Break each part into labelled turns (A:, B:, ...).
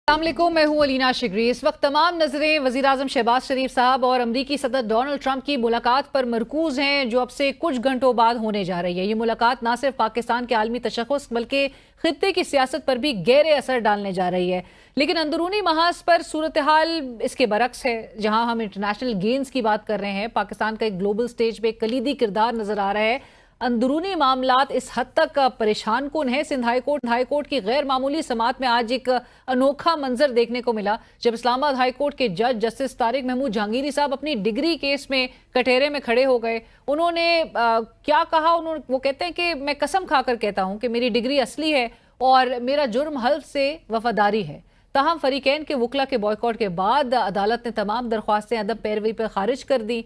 A: अस्सलामुअलैकुम, मैं हूं अलीना शिगरी। इस वक्त तमाम नजरें वज़ीर-ए-आज़म शहबाज शरीफ साहब और अमरीकी सदर डोनाल्ड ट्रंप की मुलाकात पर मरकूज हैं, जो अब से कुछ घंटों बाद होने जा रही है। ये मुलाकात न सिर्फ पाकिस्तान के आलमी तशख़्ख़ुस बल्कि खित्ते की सियासत पर भी गहरे असर डालने जा रही है। लेकिन अंदरूनी महाज पर सूरत हाल इसके बरक्स है। जहां हम इंटरनेशनल गेम्स की बात कर रहे हैं, पाकिस्तान का एक ग्लोबल स्टेज पे कलीदी किरदार नजर आ रहा है, अंदरूनी मामलात इस हद तक परेशान कुन है। सिंध हाईकोर्ट की गैर मामूली समात में आज एक अनोखा मंजर देखने को मिला, जब इस्लामाबाद हाईकोर्ट के जज जस्टिस तारिक महमूद जहांगीरी साहब अपनी डिग्री केस में कटहरे में खड़े हो गए। उन्होंने क्या कहा? वो कहते हैं कि मैं कसम खाकर कहता हूं कि मेरी डिग्री असली है और मेरा जुर्म हल्फ से वफादारी है। ताहम फरीकैन के वकला के बॉयकॉट के बाद अदालत ने तमाम दरख्वास्तें अदब पैरवी पर खारिज कर दी।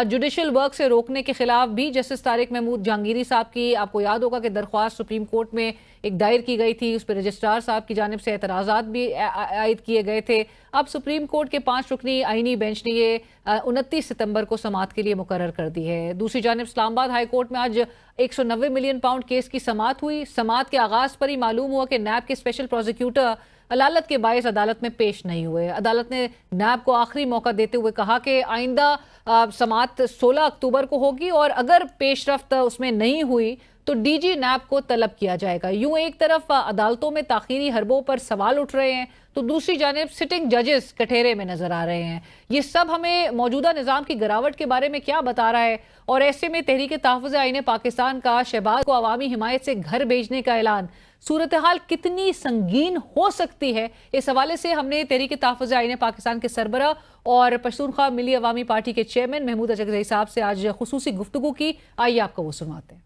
A: जुडिशल वर्क से रोकने के खिलाफ भी जस्टिस तारिक महमूद जहांगीरी साहब की, आपको याद होगा कि दरख्वास्त सुप्रीम कोर्ट में एक दायर की गई थी, उस पर रजिस्ट्रार साहब की जानिब से एतराज़ात भी आयद किए गए थे। अब सुप्रीम कोर्ट के 5 रुकनी आईनी बेंच ने ये 29 सितंबर को समात के लिए मुकर्रर कर दी है। दूसरी जानिब इस्लामाबाद हाई कोर्ट में आज 190 मिलियन पाउंड केस की समात हुई। समात के आगाज़ पर ही मालूम हुआ कि नैब के स्पेशल प्रोसिक्यूटर अदालत के बायस अदालत में पेश नहीं हुए। अदालत ने नैब को आखिरी मौका देते हुए कहा कि आइंदा समात 16 अक्टूबर को होगी और अगर पेशरफ्त उसमें नहीं हुई तो डीजी नैब को तलब किया जाएगा। यूं एक तरफ अदालतों में ताखीरी हरबों पर सवाल उठ रहे हैं, तो दूसरी जानिब सिटिंग जजेस कठेरे में नजर आ रहे हैं। ये सब हमें मौजूदा निज़ाम की गिरावट के बारे में क्या बता रहा है? और ऐसे में तहरीक तहफ़्फ़ुज़ आईन पाकिस्तान का शहबाज को अवामी हिमायत से घर भेजने का ऐलान, सूरत हाल कितनी संगीन हो सकती है? इस हवाले से हमने तहरीक तहफ़्फ़ुज़ आईन पाकिस्तान के सरबरा और पश्तूनख्वा मिली अवामी पार्टी के चेयरमैन महमूद अचकज़ई साहब से आज खुसूसी गुफ्तगू की। आइए आपको वो सुनाते हैं।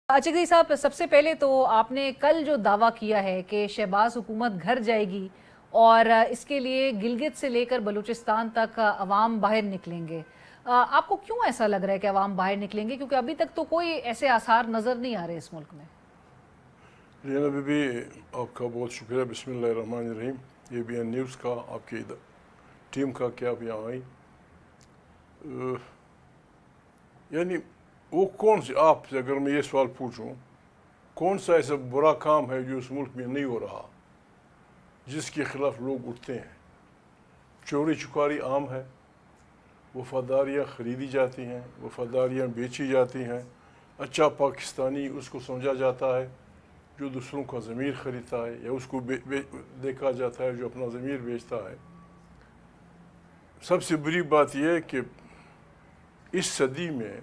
A: अचकज़ई साहब, सबसे पहले तो आपने कल जो दावा किया है कि शहबाज हुकूमत घर जाएगी और इसके लिए गिलगित से लेकर बलूचिस्तान तक अवाम बाहर निकलेंगे, आपको क्यों ऐसा लग रहा है कि अवाम बाहर निकलेंगे? क्योंकि अभी तक तो कोई ऐसे आसार नज़र नहीं आ रहे इस मुल्क में।
B: रीना बीबी, आपका बहुत शुक्रिया। बिस्मिल्लाहिर्रहमानिर्रहीम। ABN न्यूज़ का, आपकी टीम का कि आप यहाँ आई। यानी वो कौन से, आपसे अगर मैं ये सवाल पूछूं, कौन सा ऐसा बुरा काम है जो उस मुल्क में नहीं हो रहा, जिसके खिलाफ लोग उठते हैं? चोरी चुकारी आम है, वफादारियाँ ख़रीदी जाती हैं, वफादारियाँ बेची जाती हैं। अच्छा पाकिस्तानी उसको समझा जाता है जो दूसरों का ज़मीर ख़रीदता है, या उसको देखा जाता है जो अपना ज़मीर बेचता है। सबसे बुरी बात यह है कि इस सदी में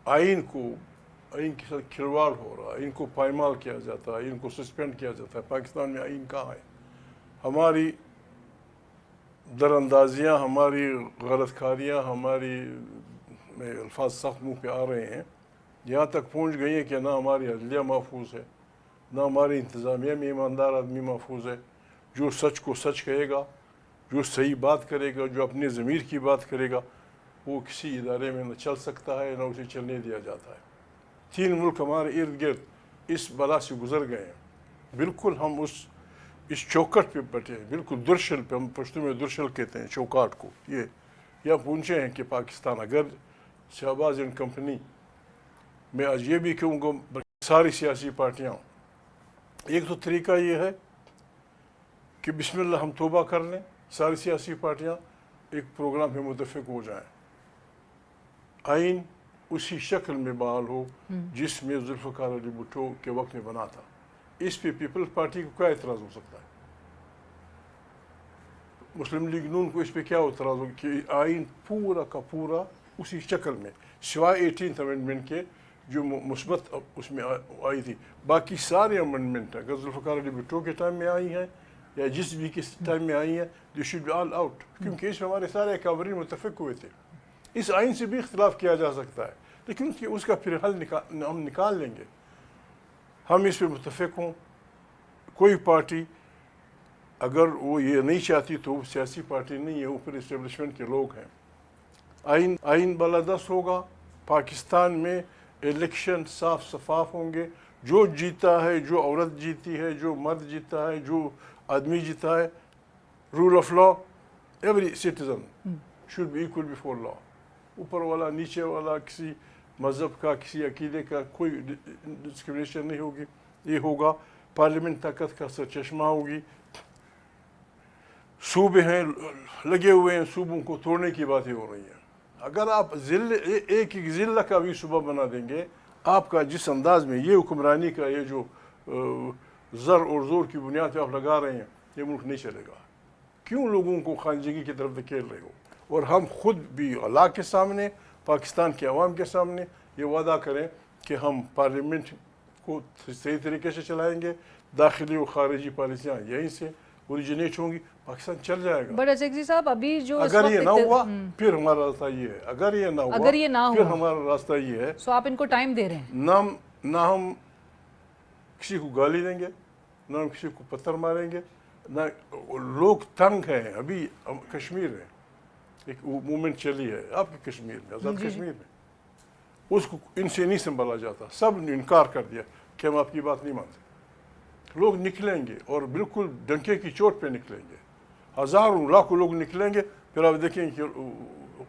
B: आइन के साथ खिलवाड़ हो रहा है, इनको पायमाल किया जाता है, इनको सस्पेंड किया जाता है। पाकिस्तान में आइन कहाँ है? हमारी दरअंदाजियाँ, हमारी गलतकारियाँ, हमारी अल्फाज सख्त मुँह पे आ रहे हैं, यहाँ तक पहुँच गई हैं कि ना हमारी अदलिया महफूज है, ना हमारी इंतज़ामिया में ईमानदार आदमी महफूज है। जो सच को सच कहेगा, जो सही बात करेगा, जो अपने ज़मीर की बात करेगा, वो किसी इदारे में न चल सकता है, न उसे चलने दिया जाता है। 3 मुल्क हमारे इर्द गिर्द इस बला से गुजर गए हैं। बिल्कुल हम इस चौकट पे बैठे हैं, बिल्कुल दुर्शल पे, हम पश्तो में दुर्शल कहते हैं चौकाट को। ये यहाँ पहुँचे हैं कि पाकिस्तान अगर शहबाज एंड कंपनी, मैं आज ये भी कहूँगा सारी सियासी पार्टियाँ, एक तो तरीका ये है कि बिस्मिल्लाह हम तौबा कर लें, सारी सियासी पार्टियाँ एक प्रोग्राम में मुतफ़िक हो जाएं, आइन उसी शक्ल में बहाल हो जिसमें जुल्फ़िकार अली भुट्टो के वक्त में बना था। इस पे पीपल्स पार्टी को क्या एतराज़ हो सकता है? मुस्लिम लीग नून को इस पे क्या एतराज़ हो कि आइन पूरा का पूरा उसी शक्ल में, सिवाय 18th अमेंडमेंट के जो मुस्बत उसमें आई थी। बाकी सारे अमेंडमेंट अगर जुल्फ़िकार अली भुट्टो के टाइम में आई हैं या जिस भी के टाइम में आई हैं, they should be all out, क्योंकि इसमें हमारे सारे अकाबरीन मुत्तफ़िक हुए थे। इस आइन से भी इख्तिलाफ किया जा सकता है, लेकिन उसका फिर हल हम निकाल लेंगे। हम इस पर मुत्तफ़िक हों, कोई पार्टी अगर वो ये नहीं चाहती तो वो सियासी पार्टी नहीं है, ऊपर इस्टेब्लिशमेंट के लोग हैं। आइन बालादस्त होगा, पाकिस्तान में इलेक्शन साफ शफाफ होंगे, जो जीता है, जो औरत जीती है, जो मर्द जीता है, जो आदमी जीता है, rule of law, every citizen should be equal before law. ऊपर वाला नीचे वाला, किसी मज़हब का, किसी अकीदे का कोई डिस्क्रिमिनेशन नहीं होगी। ये होगा पार्लियामेंट ताकत का सरचश्मा होगी। सूबे हैं लगे हुए हैं, सूबों को तोड़ने की बातें हो रही हैं। अगर आप एक ज़िला का भी सूबा बना देंगे, आपका जिस अंदाज में ये हुक्मरानी का ये जो ज़र और ज़ोर की बुनियाद पर आप लगा रहे हैं, ये मुल्क नहीं चलेगा। क्यों लोगों को खानजगी की तरफ धकेल रहे हो? और हम खुद भी अल्लाह के सामने, पाकिस्तान के अवाम के सामने ये वादा करें कि हम पार्लियामेंट को सही तरीके से चलाएंगे, दाखिली और ख़ारिजी पॉलिसियाँ यहीं से ओरिजिनेट होंगी, पाकिस्तान चल जाएगा।
A: बट अजक जी साहब, अभी जो
B: अगर ये ना हुआ फिर हमारा रास्ता ये है, अगर ये ना हुआ फिर हमारा रास्ता ये है।
A: तो आप इनको टाइम दे रहे हैं?
B: ना हम किसी को गाली देंगे, ना हम किसी को पत्थर मारेंगे, ना लोग तंग हैं। अभी कश्मीर में एक मूवमेंट चली है आपके कश्मीर में, आज़ाद कश्मीर में, उसको इनसे नहीं संभाला जाता। सब ने इनकार कर दिया कि हम आपकी बात नहीं मानते। लोग निकलेंगे और बिल्कुल डंके की चोट पे निकलेंगे, हज़ारों लाखों लोग निकलेंगे, फिर आप देखेंगे कि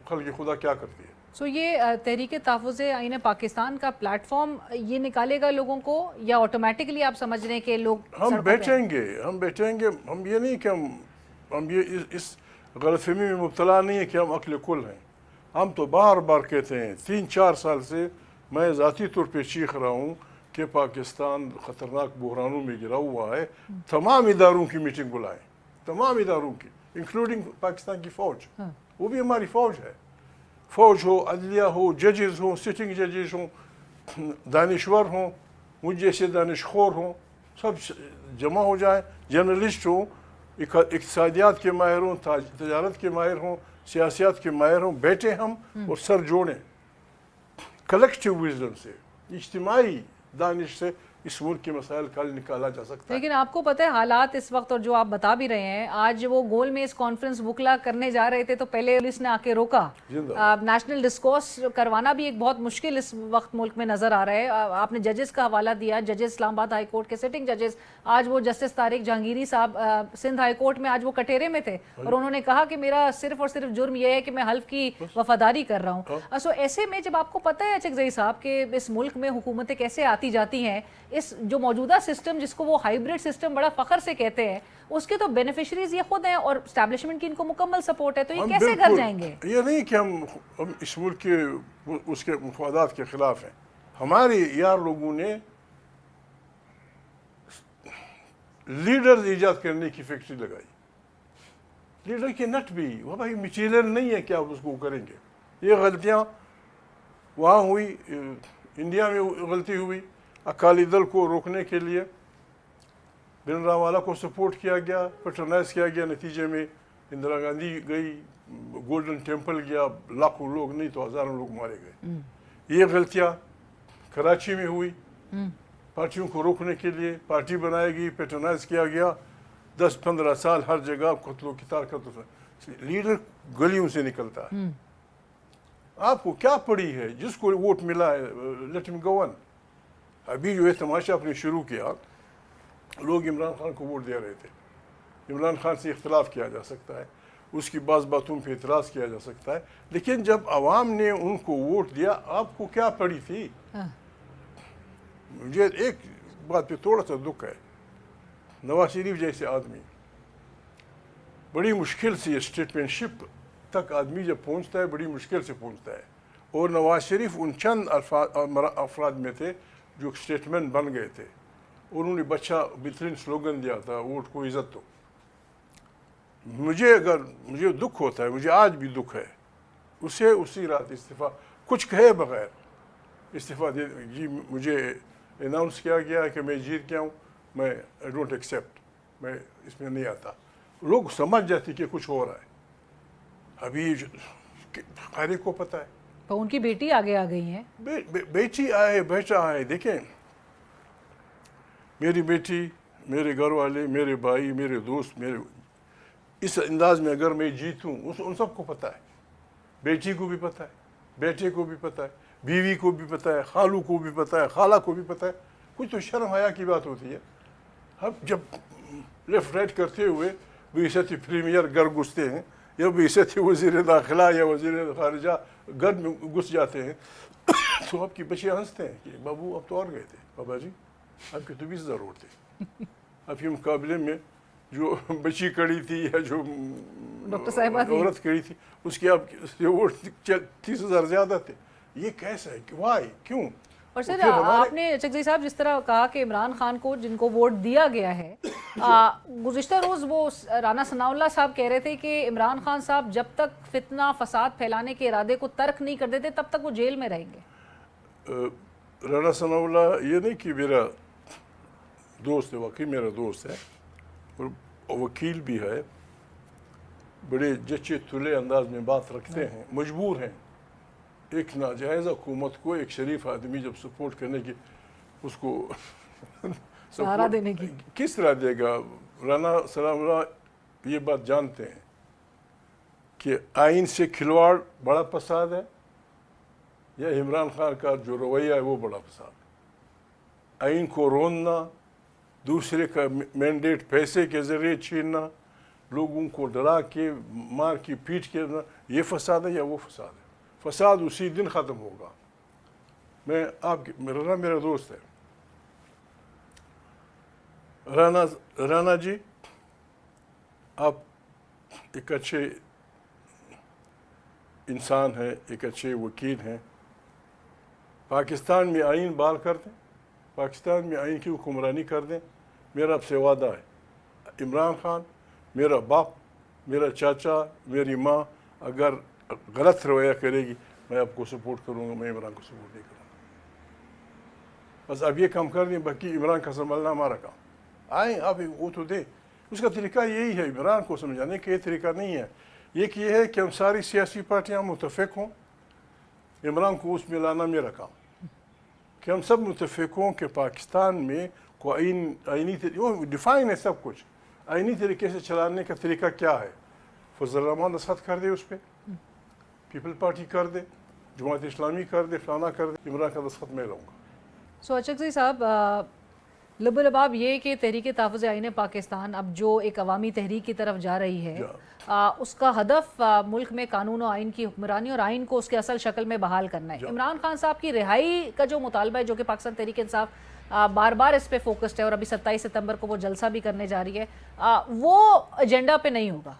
B: खल्क़ खुदा क्या करती है।
A: सो ये तहरीक तहफ़्फ़ुज़ आईन पाकिस्तान का प्लेटफॉर्म ये निकालेगा लोगों को, या ऑटोमेटिकली आप समझ रहे हैं कि लोग
B: हम बैठेंगे? हम ये नहीं कि हम ये इस गलतफहमी में मुब्तला नहीं है कि हम अक्ल कुल हैं। हम तो बार बार कहते हैं, 3-4 साल से मैं ज़ाती तौर पे चीख रहा हूँ कि पाकिस्तान ख़तरनाक बहरानों में गिरा हुआ है। तमाम इदारों की मीटिंग बुलाएं, तमाम इदारों की, इंक्लूडिंग पाकिस्तान की फ़ौज, वो भी हमारी फ़ौज है। फ़ौज हो, अदलिया हो, जजेस हो, सिटिंग जजेस हों, दानिश्वर हों, मुझ जैसे दानिशखोर हों, सब जमा हो जाए, जर्नलिस्ट हों, इक़्तिसादियात के माहिर हों, तजारत के माहिर हों, सियासियात के माहिर हों, बैठे हम और सर जोड़ें। कलेक्टिव विजडम से, इज्तिमाई दानिश से इस मुल्क के मसाइल का निकाला जा सकता है।
A: लेकिन आपको पता है हालात इस वक्त, और जो आप बता भी रहे हैं, आज वो गोल में इस कॉन्फ्रेंस बुकला करने जा रहे थे तो पहले पुलिस ने आके रोका। नेशनल डिस्कोर्स करवाना भी एक बहुत मुश्किल इस वक्त मुल्क में नजर आ रहा है। आपने जजेस का हवाला दिया, जजेस इस्लामाबाद हाई कोर्ट के सिटिंग जजेस, आज वो जस्टिस तारिक जहांगीरी साहब सिंध हाई कोर्ट में आज वो कटेरे में थे और उन्होंने कहा कि मेरा सिर्फ और सिर्फ जुर्म यह है कि मैं हल्फ की वफादारी कर रहा हूँ। सो ऐसे में जब आपको पता है अचकज़ई साहब कि इस मुल्क में हुकूमतें कैसे आती जाती हैं, इस जो मौजूदा सिस्टम जिसको वो हाइब्रिड सिस्टम बड़ा फखर से कहते हैं, उसके तो बेनिफिशरीज ये खुद हैं और एस्टैब्लिशमेंट की इनको मुकम्मल सपोर्ट है, तो ये कैसे घर जाएंगे?
B: ये नहीं कि हम इस मुल्क के उसके मुफादात के खिलाफ हैं। हमारे यार लोगों ने लीडर्स ईजाद करने की फैक्ट्री लगाई। लीडर के नट भी वो भाई मटीरियल नहीं है कि आप उसको करेंगे। ये गलतियाँ वहाँ हुई, इंडिया में गलती हुई। अकाली दल को रोकने के लिए भिंडरावाला को सपोर्ट किया गया, पैट्रोनाइज किया गया, नतीजे में इंदिरा गांधी गई, गोल्डन टेम्पल गया, लाखों लोग नहीं तो हज़ारों लोग मारे गए। ये गलतियाँ कराची में हुई, पार्टियों को रोकने के लिए पार्टी बनाई गई, पैट्रोनाइज किया गया, 10-15 साल हर जगह कत्लो कितार करता। लीडर गलियों से निकलता है। आपको क्या पड़ी है? जिसको वोट मिला है लेट हिम गो ऑन। अभी जो है तमाशा आपने शुरू किया, लोग इमरान खान को वोट दे रहे थे। इमरान खान से इख्तलाफ किया जा सकता है, उसकी बाज़ बातों पे इतराज़ किया जा सकता है, लेकिन जब आवाम ने उनको वोट दिया, आपको क्या पड़ी थी? मुझे एक बात पे थोड़ा सा दुख है, नवाज शरीफ जैसे आदमी बड़ी मुश्किल से स्टेटमेंटशिप तक आदमी जब पहुंचता है, बड़ी मुश्किल से पहुंचता है। और नवाज शरीफ उन चंद अफराद में थे जो स्टेटमेंट बन गए थे। उन्होंने बच्चा बेहतरीन स्लोगन दिया था, वोट को इज़्ज़त दो। मुझे दुख होता है, मुझे आज भी दुख है, उसे उसी रात इस्तीफ़ा कुछ कहे बगैर इस्तीफ़ा दे जी। मुझे अनाउंस किया गया कि मैं जीत गया हूँ, मैं आई डोंट एक्सेप्ट, मैं इसमें नहीं आता। लोग समझ जाते कि कुछ हो रहा है। अभी हर एक को पता है।
A: तो उनकी बेटी आगे आ गई है।
B: बेटी आए, बेटा आए। देखें, मेरी बेटी, मेरे घर वाले, मेरे भाई, मेरे दोस्त, मेरे इस अंदाज में अगर मैं जीतूँ, उन सबको पता है। बेटी को भी पता है, बेटे को भी पता है, बीवी को भी पता है, खालू को भी पता है, खाला को भी पता है। कुछ तो शर्म हया की बात होती है। हम जब लेफ्ट राइट करते हुए बेइज्जती प्रीमियर घर घुसते हैं, या बेइज्जती वज़ीर दाखिला या वज़ीर खारिजा घर में घुस जाते हैं, तो आपकी बच्चे हंसते हैं कि बाबू अब तो और गए थे, बाबा जी आपके तो 20,000 वोट थे। اب یہ مقابلے میں جو بچی کڑی تھی یا جو
A: ڈاکٹر صاحبہ تھی،
B: عورت کڑی تھی اس کے اب ووٹ 30,000 زیادہ تھے. یہ کیسا ہے؟ وائی؟ کیوں؟
A: اور سر آپ نے چکزئی صاحب جس طرح کہا کہ عمران خان کو جن کو ووٹ دیا گیا ہے، گزشتہ روز وہ رانا ثناء اللہ صاحب کہہ رہے تھے کہ عمران خان صاحب جب تک فتنہ فساد پھیلانے کے ارادے کو ترک نہیں کر دیتے تب تک وہ جیل میں رہیں گے.
B: رانا ثناء اللہ یہ نہیں کہ میرا دوست ہے، واقعی میرا دوست ہے اور وکیل بھی ہے، بڑے جچے تلے انداز میں بات رکھتے ہیں، مجبور ہیں ایک ناجائز حکومت کو ایک شریف آدمی جب سپورٹ کرنے کی اس کو
A: سہارا دینے کی
B: کس طرح دے گا. رانا ثناء اللہ یہ بات جانتے ہیں کہ آئین سے کھلواڑ بڑا فساد ہے یا عمران خان کا جو رویہ ہے وہ بڑا فساد ہے. آئین کو روننا، دوسرے کا مینڈیٹ پیسے کے ذریعے چھیننا، لوگوں کو ڈرا کے مار کی پیٹ کے، یہ فساد ہے یا وہ فساد ہے؟ فساد اسی دن ختم ہوگا. میں آپ میرا دوست ہے رانا جی، آپ ایک اچھے انسان ہیں، ایک اچھے وکیل ہیں. پاکستان میں آئین بحال کر دیں، پاکستان میں آئین کی حکمرانی کر دیں. میرا آپ سے وعدہ ہے، عمران خان میرا باپ، میرا چاچا، میری ماں اگر غلط رویہ کرے گی میں آپ کو سپورٹ کروں گا، میں عمران کو سپورٹ نہیں کروں گا. بس اب یہ کام کر دیں، باقی عمران کا سنبھالنا ہمارا کام. آئیں آپ وہ تو دیں. اس کا طریقہ یہی ہے، عمران کو سمجھانے کا یہ طریقہ نہیں ہے. ایک یہ ہے کہ ہم ساری سیاسی پارٹیاں متفق ہوں، عمران کو اس میں لانا میرا کام، کہ ہم سب متفق ہوں کہ پاکستان میں کو آئینی ڈیفائن ہے سب کچھ، آئینی طریقے سے چلانے کا طریقہ کیا ہے. فضل الرحمان دستخط کر دے اس پہ، پیپل پارٹی کر دے، جماعت اسلامی کر دے، فلانا کر دے، عمران کا دستخط میں لوں گا.
A: سو چکزئی صاحب، لب لباب یہ کہ تحریک تحفظ آئین پاکستان اب جو ایک عوامی تحریک کی طرف جا رہی ہے، اس کا ہدف ملک میں قانون و آئین کی حکمرانی اور آئین کو اس کے اصل شکل میں بحال کرنا ہے. عمران خان صاحب کی رہائی کا جو مطالبہ ہے، جو کہ پاکستان تحریک انصاف بار بار اس پہ فوکسڈ ہے اور ابھی 27 ستمبر کو وہ جلسہ بھی کرنے جا رہی ہے، وہ ایجنڈا پہ نہیں
B: ہوگا.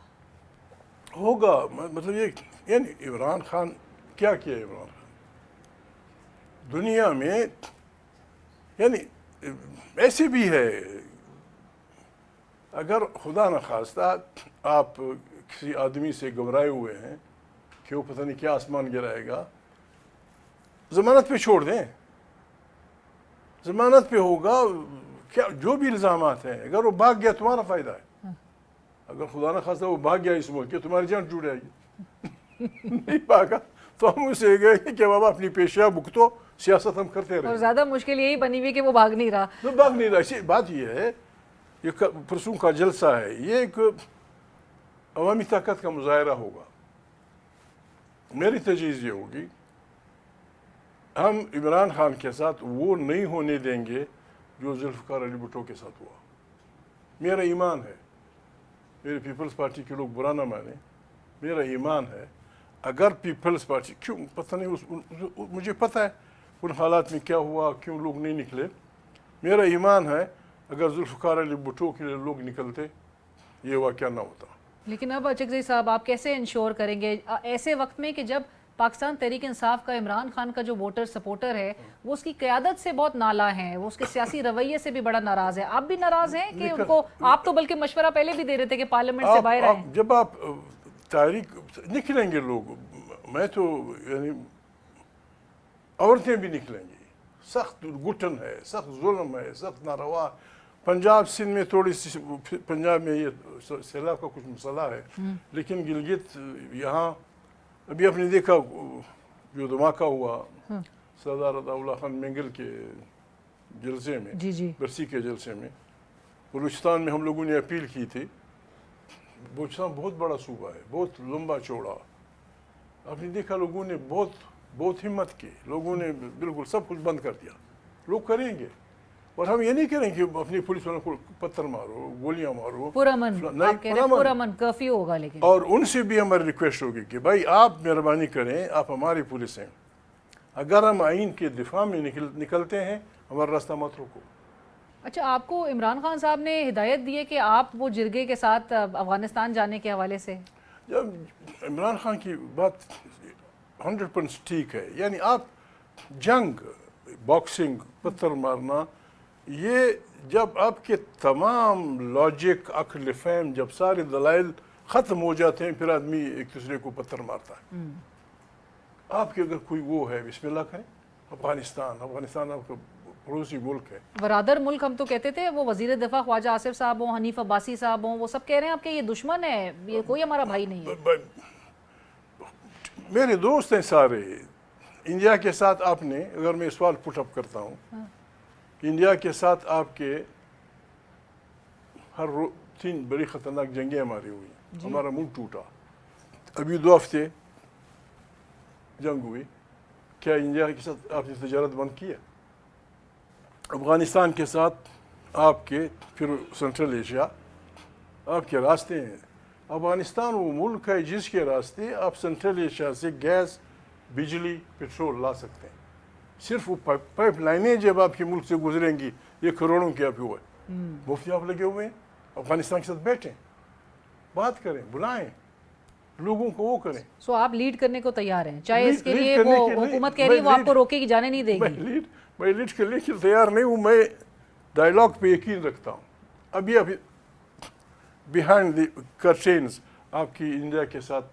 B: مطلب یہ یعنی عمران خان کیا کیا ہے؟ عمران خان دنیا میں یعنی ایسے بھی ہے، اگر خدا نخواستہ آپ کسی آدمی سے گھبرائے ہوئے ہیں کہ وہ پتہ نہیں کیا آسمان گرائے گا، ضمانت پہ چھوڑ دیں، ضمانت پہ ہوگا. کیا جو بھی الزامات ہیں، اگر وہ بھاگ گیا تمہارا فائدہ ہے. اگر خدا نخواستہ وہ بھاگ گیا اس ملک کے، تمہاری جان ٹوٹ جائے گی. نہیں بھاگا تو ہم اسے گئے کہ بابا اپنی پیشہ بھگتو، سیاست ہم کرتے رہے.
A: اور زیادہ مشکل یہی بنی ہوئی کہ وہ بھاگ نہیں رہا.
B: بھاگ نہیں رہا. اسی بات یہ ہے، یہ پرسوں کا جلسہ ہے، یہ ایک عوامی طاقت کا مظاہرہ ہوگا. میری تجویز یہ ہوگی، ہم عمران خان کے ساتھ وہ نہیں ہونے دیں گے جو ذوالفقار علی بھٹو کے ساتھ ہوا. میرا ایمان ہے، میرے پیپلز پارٹی کے لوگ برا نہ مانیں، میرا ایمان ہے اگر پیپلز پارٹی، کیوں پتہ نہیں، مجھے پتہ ہے ان حالات میں کیا ہوا، کیوں لوگ نہیں نکلے. میرا ایمان ہے اگر ذوالفقار علی بھٹو کے لیے لوگ نکلتے یہ واقعہ نہ ہوتا.
A: لیکن اب چکزئی صاحب آپ کیسے انشور کریں گے ایسے وقت میں کہ جب پاکستان تحریک انصاف کا عمران خان کا جو ووٹر سپورٹر ہے وہ اس کی قیادت سے بہت نالاں ہیں، وہ اس کے سیاسی رویے سے بھی بڑا ناراض ہے. آپ بھی ناراض ہیں کہ ان کو، آپ تو بلکہ مشورہ پہلے بھی دے رہے تھے کہ پارلیمنٹ سے باہر آئیں.
B: جب آپ تحریک نکلیں گے لوگ، میں تو یعنی عورتیں بھی نکلیں گی. سخت گھٹن ہے، سخت ظلم ہے، سخت ناروا. پنجاب سندھ میں تھوڑی سی، پنجاب میں یہ سیلاب کا کچھ مسئلہ ہے، لیکن گلگت یہاں ابھی آپ نے دیکھا جو دھماکہ ہوا سردار عطا اللہ خان مینگل کے جلسے میں، برسی کے جلسے میں. بلوچستان میں ہم لوگوں نے اپیل کی تھی. بلوچستان بہت بڑا صوبہ ہے، بہت لمبا چوڑا. آپ نے دیکھا لوگوں نے بہت ہمت کی، لوگوں نے بالکل سب کچھ بند کر دیا. لوگ کریں گے، اور ہم یہ نہیں کریں کہ اپنی پولیس والوں کو پتھر مارو، گولیاں مارو.
A: پرامن کرفیو ہوگا. لیکن
B: اور ان سے بھی ہماری ریکویسٹ ہوگی کہ بھائی آپ مہربانی کریں، آپ ہماری پولیس ہیں، اگر ہم آئین کے دفاع میں نکلتے ہیں ہمارا راستہ مت روکو.
A: اچھا، آپ کو عمران خان صاحب نے ہدایت دی ہے کہ آپ وہ جرگے کے ساتھ افغانستان جانے کے حوالے سے؟
B: جب عمران خان کی بات 100% ٹھیک ہے، یعنی آپ جنگ، باکسنگ، پتھر مارنا، یہ جب آپ کے تمام لاجک، عقل، فہم، جب سارے دلائل ختم ہو جاتے ہیں، پھر آدمی ایک دوسرے کو پتھر مارتا ہے۔ آپ کے اگر کوئی وہ ہے، بسم اللہ کریں۔ افغانستان آپ کا پڑوسی ملک ہے۔
A: برادر ملک ہم تو کہتے تھے، وہ وزیر دفاع خواجہ آصف صاحب ہوں، حنیف عباسی صاحب ہوں، وہ سب کہہ رہے ہیں آپ کے یہ دشمن ہے، یہ کوئی ہمارا بھائی نہیں ہے۔
B: میرے دوست ہیں سارے۔ انڈیا کے ساتھ آپ نے، اگر میں سوال پٹ اپ کرتا ہوں، انڈیا کے ساتھ آپ کے ہر 3 بڑی خطرناک جنگیں ہماری ہوئی، ہمارا ملک ٹوٹا۔ ابھی 2 ہفتے جنگ ہوئی، کیا انڈیا کے ساتھ آپ نے تجارت بند کیا؟ افغانستان کے ساتھ آپ کے، پھر سینٹرل ایشیا، آپ کے راستے ہیں۔ افغانستان وہ ملک ہے جس کے راستے آپ سینٹرل ایشیا سے گیس، بجلی، پیٹرول لا سکتے ہیں۔ صرف وہ پائپ لائنیں جب آپ کے ملک سے گزریں گی، یہ کروڑوں کے آپ ہوئے مفتی آپ لگے ہوئے ہیں۔ افغانستان کے ساتھ بیٹھیں، بات کریں، بلائیں لوگوں کو، وہ کریں۔
A: سو آپ لیڈ کرنے کو تیار ہیں، چاہے اس کے لیے وہ حکومت کہہ رہی ہے وہ آپ کو روکے گی، جانے نہیں دے گی؟
B: میں لیڈ کرنے کے لیے تیار نہیں ہوں، میں ڈائلاگ پہ یقین رکھتا ہوں۔ ابھی بیہائنڈ دی کرٹینز آپ کی انڈیا کے ساتھ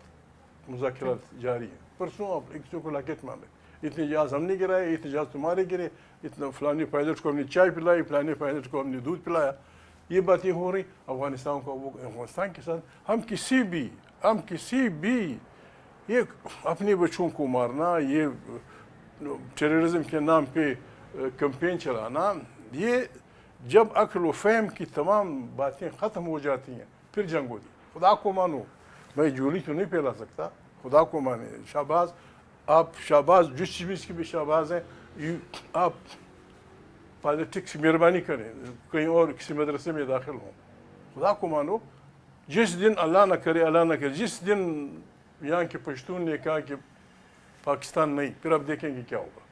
B: مذاکرات جاری ہیں۔ پرسوں آپ ایک دوسرے کو لاکٹ مار رہے، اتنے جہاز ہم نے گرائے، اتنے جہاز تمہارے گرے، اتنا فلانے پائلٹ کو ہم نے چائے پلائی، فلانے پائلٹ کو ہم نے دودھ پلایا، یہ باتیں ہو رہی افغانستان کو۔ وہ افغانستان کے ساتھ ہم کسی بھی یہ اپنے بچوں کو مارنا، یہ ٹیررزم کے نام پہ کمپین چلانا، یہ جب عقل و فہم کی تمام باتیں ختم ہو جاتی ہیں پھر جنگ ہوتی۔ خدا کو مانو، میں جولی تو نہیں پھیلا سکتا، خدا کو مانے۔ شہباز، آپ شہباز جس چیز کی بھی شہباز ہیں، آپ پالیٹکس مہربانی کریں، کہیں اور کسی مدرسے میں داخل ہوں، خدا کو مانو۔ جس دن اللہ نہ کرے، جس دن یہاں کے پشتون نے کہا کہ پاکستان نہیں، پھر آپ دیکھیں گے کیا ہوگا۔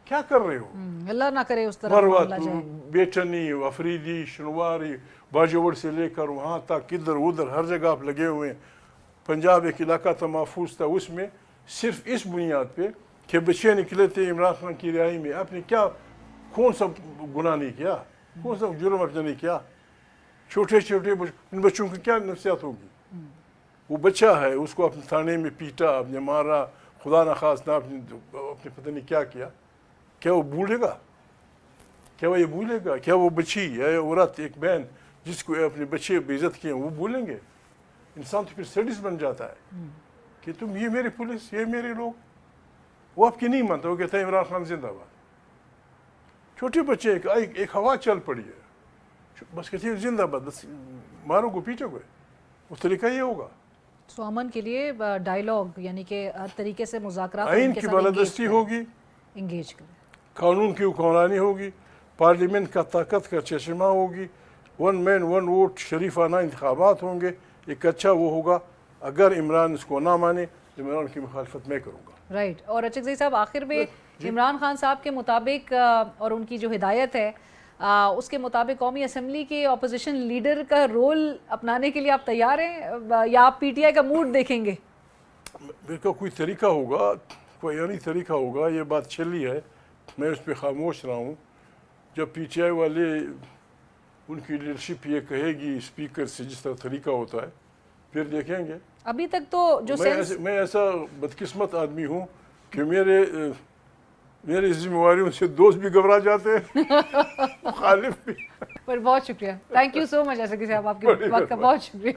B: کیا کر رہے ہو؟
A: اللہ نہ کرے اس طرح
B: مروت،
A: معاملہ جائے۔
B: بیٹنی، افریدی، شنواری، باجوڑ سے لے کر وہاں تک، ادھر ادھر ہر جگہ آپ لگے ہوئے ہیں۔ پنجاب ایک علاقہ تھا محفوظ تھا، اس میں صرف اس بنیاد پہ کہ بچے نکلے تھے عمران خان کی رہائی میں، آپ نے کیا، کون سا گناہ نہیں کیا، کون سا جرم آپ نے نہیں کیا؟ چھوٹے ان بچوں کی کیا نفسیات ہوگی؟ وہ بچہ ہے، اس کو اپنے تھانے میں پیٹا، آپ نے مارا، خدا نخواستہ آپ نے پتہ نہیں کیا کیا۔ کیا وہ بھولے گا؟ کیا وہ بچی ہے، عورت، ایک بہن جس کو اپنے بچے بے عزت کیے، وہ بھولیں گے؟ انسان تو پھر سیڈسٹ بن جاتا ہے کہ تم، یہ میری پولیس، یہ میرے لوگ۔ وہ آپ کی نہیں مانتا، وہ کہتا ہے عمران خان زندہ باد۔ چھوٹے بچے ایک ہوا چل پڑی ہے، بس کہتے ہیں زندہ باد، بس مارو کو پیٹو گے، وہ طریقہ یہ ہوگا۔
A: سو امن کے لیے ڈائیلاگ، یعنی کہ ہر طریقے سے مذاکرات
B: آئین کی بالادستی ہوگی،
A: انگیج کریں،
B: قانون کی حکمرانی ہوگی، پارلیمنٹ کا طاقت کا چشمہ ہوگی، 1 مین 1 ووٹ، شریفانہ انتخابات ہوں گے، ایک اچھا وہ ہوگا۔ اگر عمران اس کو نہ مانے، عمران کی مخالفت میں کروں گا۔
A: رائٹ۔ اور اچک زئی صاحب، آخر میں عمران خان صاحب کے مطابق اور ان کی جو ہدایت ہے اس کے مطابق قومی اسمبلی کے اپوزیشن لیڈر کا رول اپنانے کے لیے آپ تیار ہیں، یا آپ پی ٹی آئی کا موڈ دیکھیں گے؟
B: میرے کا کوئی طریقہ ہوگا، کوئی یعنی طریقہ ہوگا، یہ بات چلی ہے، میں اس پہ خاموش رہا ہوں۔ جب پی ٹی آئی والے، ان کی لیڈرشپ یہ کہے گی اسپیکر سے جس طرح طریقہ ہوتا ہے، پھر دیکھیں گے۔
A: ابھی تک تو جو
B: میں ایسا بدقسمت آدمی ہوں کہ میری ذمہ داریوں سے دوست بھی گھبرا جاتے ہیں، مخالف بھی۔
A: پر بہت شکریہ، تھینک یو سو مچ ایسا کسی آپ کے وقت کا، بہت شکریہ۔